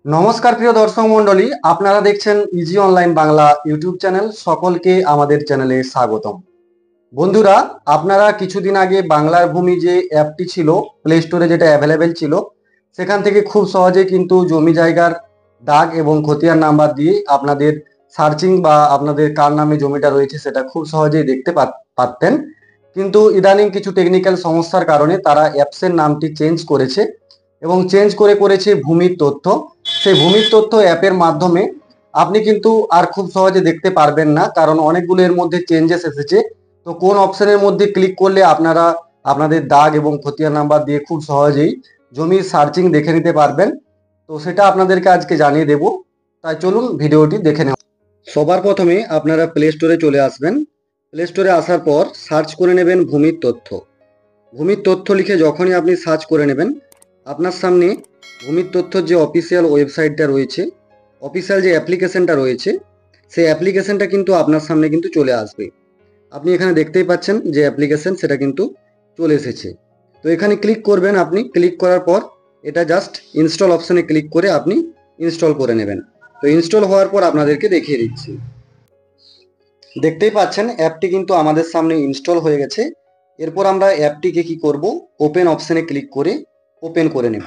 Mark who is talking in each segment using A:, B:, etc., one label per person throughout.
A: নমস্কার প্রিয় দর্শক মণ্ডলী, আপনারা দেখছেন easy online Bangla YouTube channel. সকলকে আমাদের চ্যানেলে স্বাগতম। বন্ধুরা, আপনারা কিছুদিন আগে বাংলার ভূমি যে অ্যাপটি ছিল প্লে স্টোরে, যেটা অ্যাভেলেবেল ছিল, সেখান থেকে খুব সহজে কিন্তু জমি জায়গার দাগ এবং খতিয়ান নাম্বার দিয়ে আপনাদের সার্চিং বা আপনাদের কার নামে জমিটা রয়েছে সেটা খুব সহজেই দেখতে পারতেন। কিন্তু ইদানিং কিছু টেকনিক্যাল সমস্যার কারণে তারা অ্যাপসের নামটি চেঞ্জ করেছে এবং চেঞ্জ করেছে ভূমির তথ্য। সেই ভূমির তথ্য অ্যাপের মাধ্যমে আপনি কিন্তু আর খুব সহজে দেখতে পারবেন না, কারণ অনেকগুলো এর মধ্যে চেঞ্জেস এসেছে। তো কোন অপশনের মধ্যে ক্লিক করলে আপনারা আপনাদের দাগ এবং খতিয়ান নাম্বার দিয়ে খুব সহজেই জমির সার্চিং দেখে নিতে পারবেন, তো সেটা আপনাদেরকে আজকে জানিয়ে দেব। তাই চলুন ভিডিওটি দেখে নেওয়া। সবার প্রথমে আপনারা প্লে স্টোরে চলে আসবেন। প্লে স্টোরে আসার পর সার্চ করে নেবেন ভূমির তথ্য। ভূমির তথ্য লিখে যখনই আপনি সার্চ করে নেবেন, আপনার সামনে ভূমির তথ্যর যে অফিসিয়াল ওয়েবসাইটটা রয়েছে, অফিসিয়াল যে অ্যাপ্লিকেশনটা রয়েছে, সেই অ্যাপ্লিকেশনটা কিন্তু আপনার সামনে কিন্তু চলে আসবে। আপনি এখানে দেখতেই পাচ্ছেন যে অ্যাপ্লিকেশন, সেটা কিন্তু চলে এসেছে। তো এখানে ক্লিক করবেন। আপনি ক্লিক করার পর এটা জাস্ট ইনস্টল অপশানে ক্লিক করে আপনি ইনস্টল করে নেবেন। তো ইনস্টল হওয়ার পর আপনাদেরকে দেখিয়ে দিচ্ছি। দেখতেই পাচ্ছেন অ্যাপটি কিন্তু আমাদের সামনে ইনস্টল হয়ে গেছে। এরপর আমরা অ্যাপটিকে কি করব, ওপেন অপশানে ক্লিক করে ওপেন করে নেব।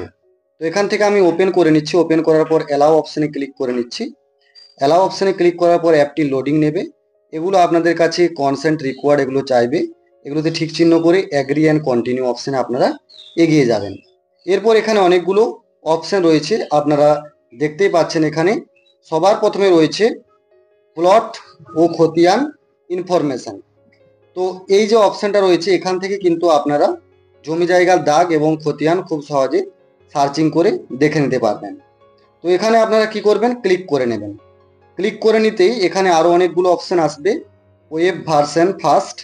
A: তো এখান থেকে আমি ওপেন করে নিচ্ছি। ওপেন করার পর অ্যালাও অপশানে ক্লিক করে নিচ্ছি। অ্যালাও অপশানে ক্লিক করার পর অ্যাপটি লোডিং নেবে। এগুলো আপনাদের কাছে কনসেন্ট রিকোয়ার্ড এগুলো চাইবে, এগুলোতে ঠিক চিহ্ন করে অ্যাগ্রি অ্যান্ড কন্টিনিউ অপশানে আপনারা এগিয়ে যাবেন। এরপর এখানে অনেকগুলো অপশান রয়েছে, আপনারা দেখতেই পাচ্ছেন। এখানে সবার প্রথমে রয়েছে প্লট ও খতিয়ান ইনফরমেশন। তো এই যে অপশানটা রয়েছে, এখান থেকে কিন্তু আপনারা জমি জায়গার দাগ এবং খতিয়ান খুব সহজে সার্চিং করে দেখে নিতে পারবেন। তো এখানে আপনারা কি করবেন, ক্লিক করে নেবেন। ক্লিক করে নিতেই এখানে আরও অনেকগুলো অপশান আসবে। Web version first,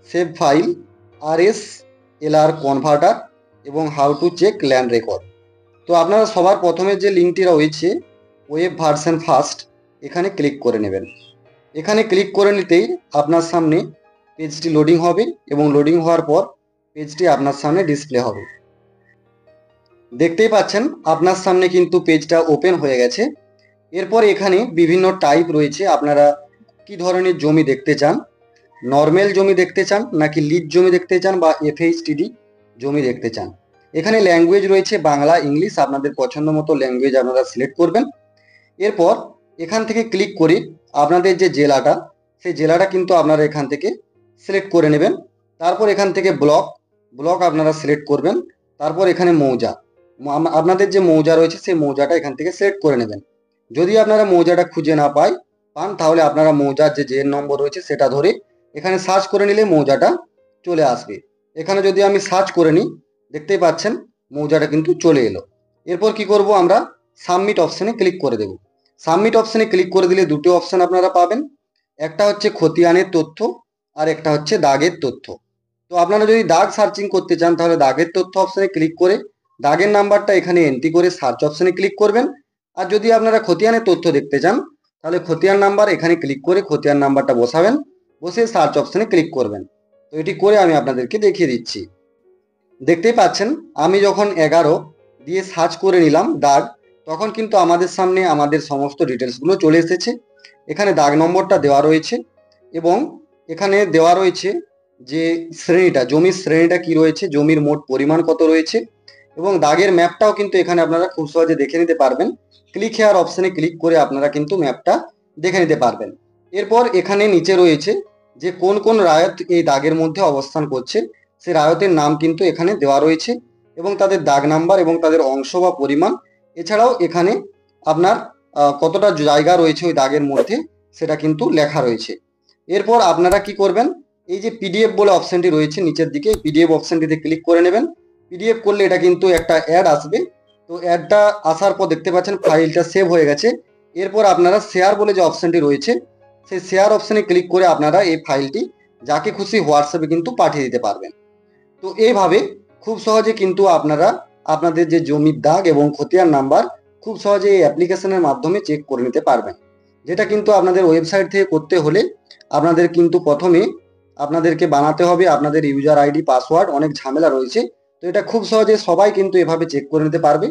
A: save file, RS LR converter এবং how to check land record. তো আপনারা সবার প্রথমে যে লিঙ্কটি রয়েছে ওয়েব ভার্সন ফার্স্ট, এখানে ক্লিক করে নেবেন। এখানে ক্লিক করে নিতেই আপনার সামনে পেজটি লোডিং হবে এবং লোডিং হওয়ার পর পেজটি আপনার সামনে ডিসপ্লে হবে। দেখতেই পাচ্ছেন আপনার সামনে কিন্তু পেজটা ওপেন হয়ে গেছে। এরপর এখানে বিভিন্ন টাইপ রয়েছে, আপনারা কি ধরনের জমি দেখতে চান, নর্মাল জমি দেখতে চান নাকি লিজ জমি দেখতে চান বা এফএইচটিডি জমি দেখতে চান। এখানে ল্যাঙ্গুয়েজ রয়েছে বাংলা, ইংলিশ, আপনাদের পছন্দ মতো ল্যাঙ্গুয়েজ আপনারা সিলেক্ট করবেন। এরপর এখান থেকে ক্লিক করে আপনাদের যে জেলাটা, সেই জেলাটা কিন্তু আপনারা এখান থেকে সিলেক্ট করে নেবেন। তারপর এখান থেকে ব্লক ব্লক আপনারা সিলেক্ট করবেন। তারপর এখানে মৌজা, আপনাদের যে মৌজা রয়েছে সেই মৌজাটা এখান থেকে সিলেক্ট করে নেবেন। যদি আপনারা মৌজাটা খুঁজে না পান, তাহলে আপনারা মৌজার যে নম্বর রয়েছে সেটা ধরে এখানে সার্চ করে নিলে মৌজাটা চলে আসবে। এখানে যদি আমি সার্চ করে নিই, দেখতেই পাচ্ছেন মৌজাটা কিন্তু চলে এলো। এরপর কি করব, আমরা সাবমিট অপশানে ক্লিক করে দেব। সাবমিট অপশানে ক্লিক করে দিলে দুটো অপশান আপনারা পাবেন, একটা হচ্ছে খতিয়ানের তথ্য আর একটা হচ্ছে দাগের তথ্য। তো আপনারা যদি দাগ সার্চিং করতে চান, তাহলে দাগের তথ্য অপশানে ক্লিক করে দাগের নাম্বারটা এখানে এন্ট্রি করে সার্চ অপশানে ক্লিক করবেন। আর যদি আপনারা খতিয়ানের তথ্য দেখতে চান, তাহলে খতিয়ান নাম্বার এখানে ক্লিক করে খতিয়ান নাম্বারটা বসাবেন, বসে সার্চ অপশানে ক্লিক করবেন। তো এটি করে আমি আপনাদেরকে দেখিয়ে দিচ্ছি। দেখতেই পাচ্ছেন আমি যখন 11 দিয়ে সার্চ করে নিলাম দাগ, তখন কিন্তু আমাদের সামনে আমাদের সমস্ত ডিটেলসগুলো চলে এসেছে। এখানে দাগ নম্বরটা দেওয়া রয়েছে এবং এখানে দেওয়া রয়েছে যে শ্রেণীটা, জমির শ্রেণীটা কি রয়েছে, জমির মোট পরিমাণ কত রয়েছে এবং দাগের ম্যাপটাও কিন্তু এখানে আপনারা খুব সহজে দেখে নিতে পারবেন। ক্লিক হেয়ার অপশানে ক্লিক করে আপনারা কিন্তু ম্যাপটা দেখে নিতে পারবেন। এরপর এখানে নিচে রয়েছে যে কোন কোন রায়ত এই দাগের মধ্যে অবস্থান করছে, সেই রায়তের নাম কিন্তু এখানে দেওয়া রয়েছে এবং তাদের দাগ নাম্বার এবং তাদের অংশ বা পরিমাণ। এছাড়াও এখানে আপনার কতটা জায়গা রয়েছে ওই দাগের মধ্যে সেটা কিন্তু লেখা রয়েছে। এরপর আপনারা কি করবেন, এই যে পিডিএফ বলে অপশানটি রয়েছে নিচের দিকে, পিডিএফ অপশানটিতে ক্লিক করে নেবেন। পিডিএফ করলে এটা কিন্তু একটা অ্যাড আসবে। তো অ্যাডটা আসার পর দেখতে পাচ্ছেন ফাইলটা সেভ হয়ে গেছে। এরপর আপনারা শেয়ার বলে যে অপশানটি রয়েছে, সেই শেয়ার অপশানে ক্লিক করে আপনারা এই ফাইলটি যাকে খুশি হোয়াটসঅ্যাপে কিন্তু পাঠিয়ে দিতে পারবেন। তো এইভাবে খুব সহজে কিন্তু আপনারা আপনাদের যে জমির দাগ এবং খতিয়ান নাম্বার খুব সহজে এই অ্যাপ্লিকেশনের মাধ্যমে চেক করে নিতে পারবেন। যেটা কিন্তু আপনাদের ওয়েবসাইট থেকে করতে হলে আপনাদের কিন্তু প্রথমে আপনাদেরকে বানাতে হবে আপনাদের ইউজার আইডি পাসওয়ার্ড, অনেক ঝামেলা রয়েছে। তো এটা খুব সহজে সবাই কিন্তু এভাবে চেক করে নিতে পারবে।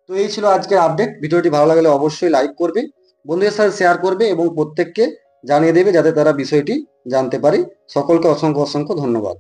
A: তো এই ছিল আজকের আপডেট। ভিডিওটি ভালো লাগলে অবশ্যই লাইক করবে, বন্ধুদের সাথে শেয়ার করবে এবং প্রত্যেককে জানিয়ে দেবে যাতে তারা বিষয়টি জানতে পারে। সকলকে অসংখ্য অসংখ্য ধন্যবাদ।